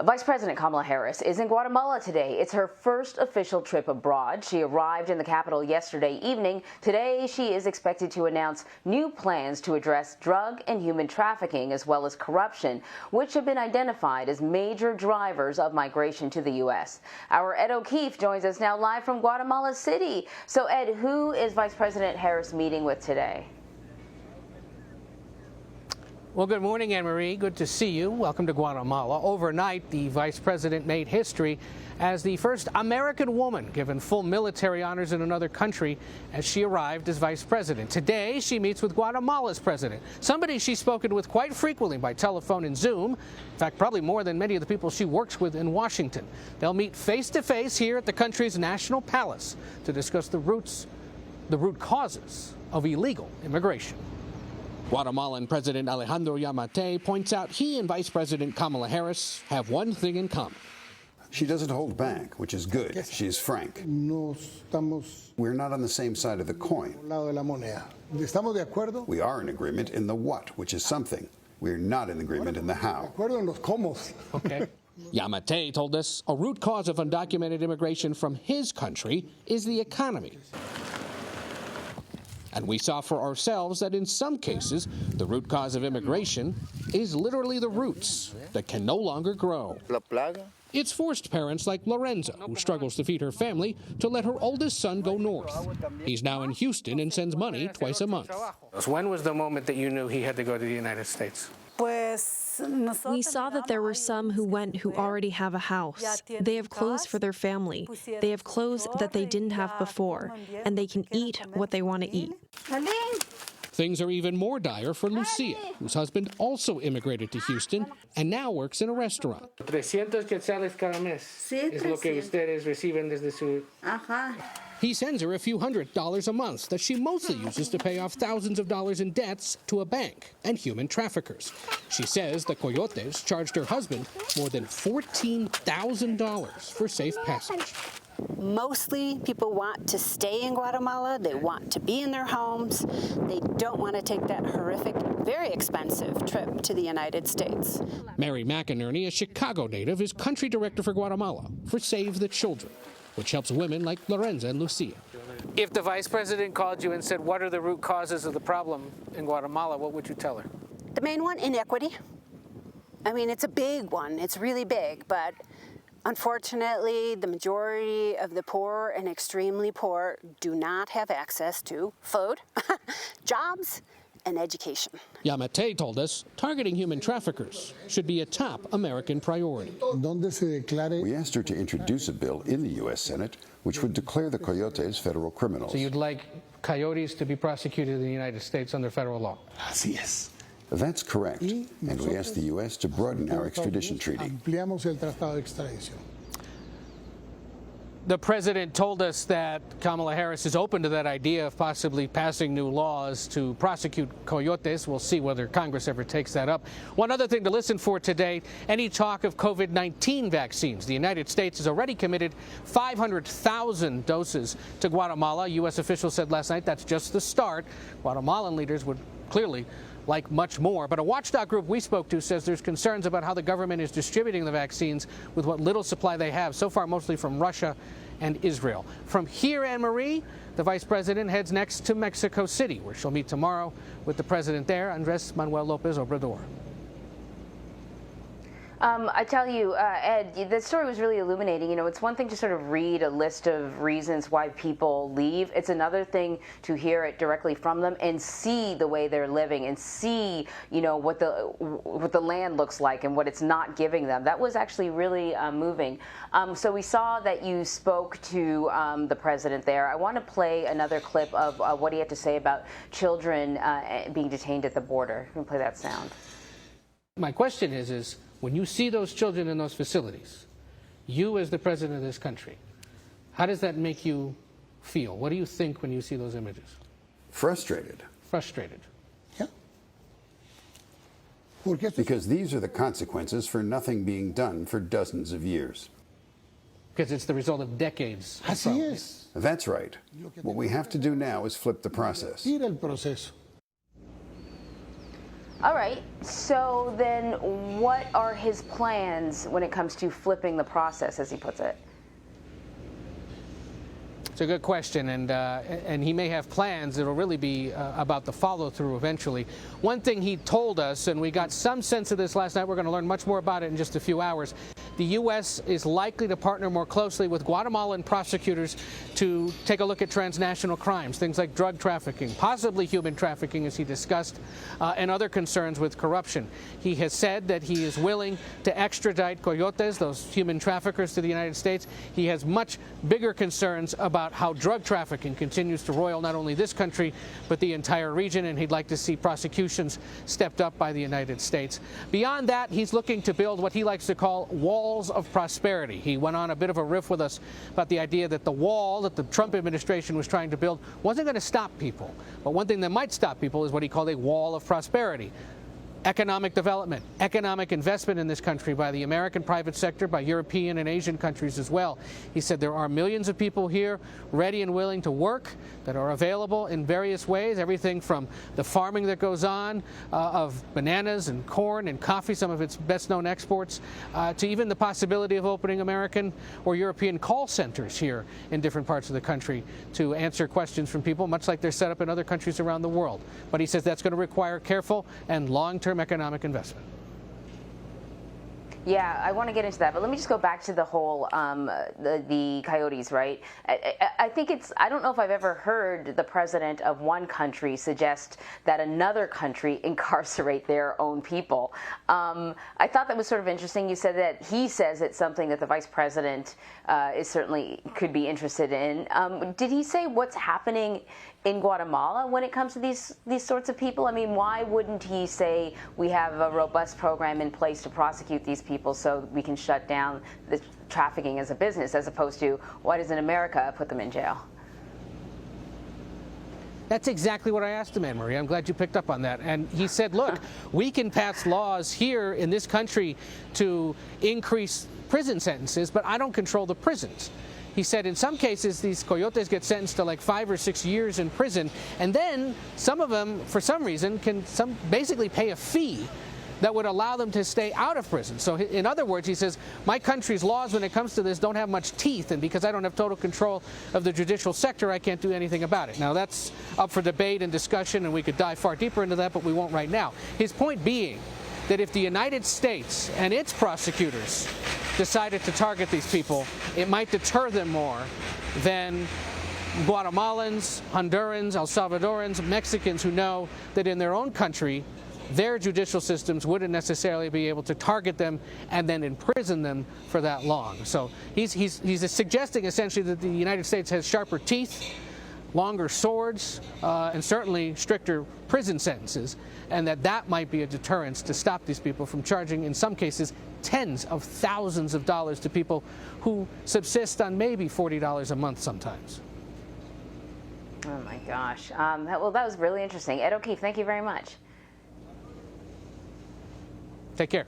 Vice President Kamala Harris is in Guatemala today. It's her first official trip abroad. She arrived in the capital yesterday evening. Today, she is expected to announce new plans to address drug and human trafficking as well as corruption, which have been identified as major drivers of migration to the U.S. Our Ed O'Keefe joins us now live from Guatemala City. So, Ed, who is Vice President Harris meeting with today? Well, good morning, Anne-Marie. Good to see you. Welcome to Guatemala. Overnight, the vice president made history as the first American woman given full military honors in another country as she arrived as vice president. Today, she meets with Guatemala's president, somebody she's spoken with quite frequently by telephone and Zoom. In fact, probably more than many of the people she works with in Washington. They'll meet face-to-face here at the country's national palace to discuss the root causes of illegal immigration. Guatemalan President Alejandro Yamatei points out he and Vice President Kamala Harris have one thing in common. She doesn't hold back, which is good. She's frank. We're not on the same side of the coin. We are in agreement in the what, which is something. We're not in agreement in the how. Okay. Yamatei told us a root cause of undocumented immigration from his country is the economy. And we saw for ourselves that in some cases, the root cause of immigration is literally the roots that can no longer grow. It's forced parents like Lorenza, who struggles to feed her family, to let her oldest son go north. He's now in Houston and sends money twice a month. When was the moment that you knew he had to go to the United States? We saw that there were some who went who already have a house. They have clothes for their family. They have clothes that they didn't have before, and they can eat what they want to eat. Things are even more dire for Lucia, whose husband also immigrated to Houston and now works in a restaurant. 300 quetzales cada mes es lo que ustedes reciben desde su... He sends her a few $100s a month that she mostly uses to pay off thousands of dollars in debts to a bank and human traffickers. She says the coyotes charged her husband more than $14,000 for safe passage. Mostly people want to stay in Guatemala. They want to be in their homes. They don't want to take that horrific, very expensive trip to the United States. Mary McInerney, a Chicago native, is country director for Guatemala for Save the Children, which helps women like Lorenza and Lucia. If the vice president called you and said, what are the root causes of the problem in Guatemala, what would you tell her? The main one, inequity. I mean, it's a big one. It's really big, but unfortunately, the majority of the poor and extremely poor do not have access to food, jobs, and education. Yamatei told us targeting human traffickers should be a top American priority. We asked her to introduce a bill in the U.S. Senate which would declare the coyotes federal criminals. So you'd like coyotes to be prosecuted in the United States under federal law? Así es. That's correct. And we asked the U.S. to broaden our extradition treaty. The president told us that Kamala Harris is open to that idea of possibly passing new laws to prosecute coyotes. We'll see whether Congress ever takes that up. One other thing to listen for today, any talk of COVID-19 vaccines. The United States has already committed 500,000 doses to Guatemala. U.S. officials said last night that's just the start. Guatemalan leaders would clearly like much more. But a watchdog group we spoke to says there's concerns about how the government is distributing the vaccines with what little supply they have, so far mostly from Russia and Israel. From here, Anne-Marie, the vice president heads next to Mexico City, where she'll meet tomorrow with the president there, Andrés Manuel López Obrador. I tell you, Ed, the story was really illuminating. You know, it's one thing to sort of read a list of reasons why people leave. It's another thing to hear it directly from them and see the way they're living and see, you know, what the land looks like and what it's not giving them. That was actually really moving. So we saw that you spoke to the president there. I want to play another clip of what he had to say about children being detained at the border. Can we play that sound? My question is when you see those children in those facilities, you as the president of this country, how does that make you feel? What do you think when you see those images? Frustrated. Frustrated. Yeah. Because these are the consequences for nothing being done for dozens of years. Because it's the result of decades. Así es. That's right. What we have to do now is flip the process. All right, so then what are his plans when it comes to flipping the process, as he puts it? It's a good question, and he may have plans. It'll really be about the follow-through eventually. One thing he told us, and we got some sense of this last night, we're going to learn much more about it in just a few hours, the U.S. is likely to partner more closely with Guatemalan prosecutors to take a look at transnational crimes, things like drug trafficking, possibly human trafficking, as he discussed, and other concerns with corruption. He has said that he is willing to extradite coyotes, those human traffickers, to the United States. He has much bigger concerns about how drug trafficking continues to roil not only this country, but the entire region, and he'd like to see prosecutions stepped up by the United States. Beyond that, he's looking to build what he likes to call walls of prosperity. He went on a bit of a riff with us about the idea that the wall that the Trump administration was trying to build wasn't going to stop people. But one thing that might stop people is what he called a wall of prosperity. Economic development, economic investment in this country by the American private sector, by European and Asian countries as well. He said there are millions of people here ready and willing to work that are available in various ways, everything from the farming that goes on of bananas and corn and coffee, some of its best-known exports, to even the possibility of opening American or European call centers here in different parts of the country to answer questions from people, much like they're set up in other countries around the world. But he says that's going to require careful and long-term economic investment. Yeah, I want to get into that, but let me just go back to the whole the coyotes, right? I think I don't know if I've ever heard the president of one country suggest that another country incarcerate their own people. I thought that was sort of interesting. You said that he says it's something that the vice president is certainly could be interested in. Did he say what's happening in Guatemala when it comes to these sorts of people? I mean, why wouldn't he say we have a robust program in place to prosecute these people so we can shut down the trafficking as a business, as opposed to why doesn't America put them in jail? That's exactly what I asked him, Anne-Marie. I'm glad you picked up on that. And he said, look, we can pass laws here in this country to increase prison sentences, but I don't control the prisons. He said in some cases these coyotes get sentenced to like 5 or 6 years in prison, and then some of them, for some reason, can basically pay a fee that would allow them to stay out of prison. So in other words, he says, my country's laws when it comes to this don't have much teeth, and because I don't have total control of the judicial sector, I can't do anything about it. Now, that's up for debate and discussion, and we could dive far deeper into that, but we won't right now. His point being that if the United States and its prosecutors decided to target these people, it might deter them more than Guatemalans, Hondurans, El Salvadorans, Mexicans who know that in their own country, their judicial systems wouldn't necessarily be able to target them and then imprison them for that long. So he's suggesting essentially that the United States has sharper teeth, longer swords, and certainly stricter prison sentences, and that might be a deterrence to stop these people from charging, in some cases, tens of thousands of dollars to people who subsist on maybe $40 a month sometimes. Oh my gosh. Well, that was really interesting. Ed O'Keefe, thank you very much. Take care.